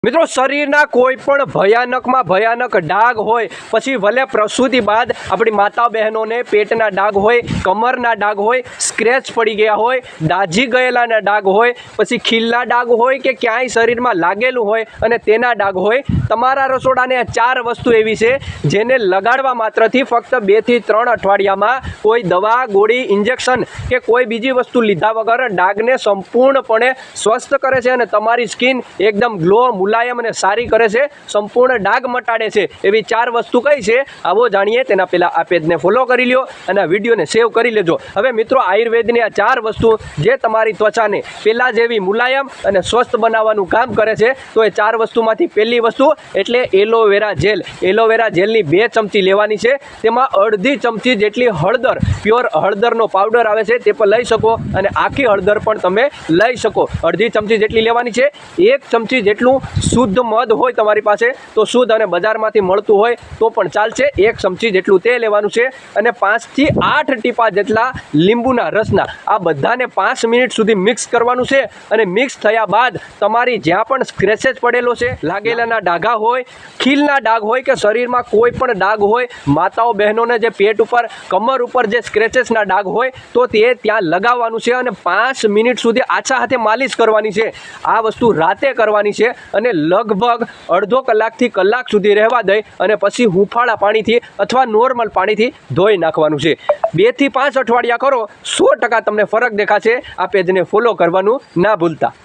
મિત્રો શરીરના કોઈ પણ ભયાનકમાં ભયાનક ડાઘ હોય, પછી ભલે પ્રસૂતિ બાદ આપણી માતા બહેનોને પેટના ડાઘ હોય, કમરના ડાઘ હોય, સ્ક્રેચ પડી ગયા હોય, દાઝી ગયેલાના ડાઘ હોય, પછી ખીલના ડાઘ હોય કે ક્યાંય શરીરમાં લાગેલું હોય અને તેના ડાઘ હોય, તમારા રસોડાને આ 4 વસ્તુ એવી છે જેને લગાડવા માત્રથી ફક્ત 2 થી 3 અઠવાડિયામાં કોઈ દવા, ગોળી, ઇન્જેક્શન કે કોઈ બીજી વસ્તુ લીધા વગર ડાઘને સંપૂર્ણપણે સ્વસ્થ કરે છે અને તમારી સ્કિન એકદમ ગ્લો, મુલાયમ અને સારી કરે છે, સંપૂર્ણ ડાઘ મટાડે છે. એવી 4 વસ્તુ કઈ છે આવો જાણીએ. તેના પહેલાં આ પેજને ફોલો કરી લ્યો અને આ વિડીયોને સેવ કરી લેજો. હવે મિત્રો, આયુર્વેદની આ 4 વસ્તુ જે તમારી ત્વચાને પહેલાં જેવી મુલાયમ અને સ્વસ્થ બનાવવાનું કામ કરે છે, તો એ 4 વસ્તુમાંથી પહેલી વસ્તુ એટલે એલોવેરા જેલ. એલોવેરા જેલની 2 ચમચી લેવાની છે. તેમાં અડધી ચમચી જેટલી હળદર, પ્યોર હળદરનો પાવડર આવે છે તે પણ લઈ શકો અને આખી હળદર પણ તમે લઈ શકો. અડધી ચમચી જેટલી લેવાની છે. 1 ચમચી જેટલું શુદ્ધ મધ હોય તમારી પાસે તો શુદ્ધ, અને બજારમાંથી મળતું હોય તો પણ ચાલશે. 1 ચમચી જેટલું તે લેવાનું છે અને 5 થી 8 ટીપા જેટલા લીંબુના રસના આ બધાને 5 મિનિટ સુધી મિક્સ કરવાનું છે. અને મિક્સ થયા બાદ તમારી જ્યાં પણ સ્ક્રેચેસ પડેલો છે, લાગેલાના ડાઘા હોય, ખીલના ડાઘ હોય કે શરીરમાં કોઈ પણ ડાઘ હોય, માતાઓ બહેનોને જે પેટ ઉપર, કમર ઉપર જે સ્ક્રેચેસના ડાઘ હોય તો તે ત્યાં લગાવવાનું છે અને 5 મિનિટ સુધી આછા હાથે માલિશ કરવાની છે. આ વસ્તુ રાતે કરવાની છે અને લગભગ અડધો કલાકથી કલાક સુધી રહેવા દઈ અને પછી હુંફાળા પાણીથી અથવા નોર્મલ પાણીથી ધોઈ નાખવાનું છે. 2 થી 5 અઠવાડિયા કરો, 100% તમને ફરક દેખાશે. આ પેજને ફોલો કરવાનું ના ભૂલતા.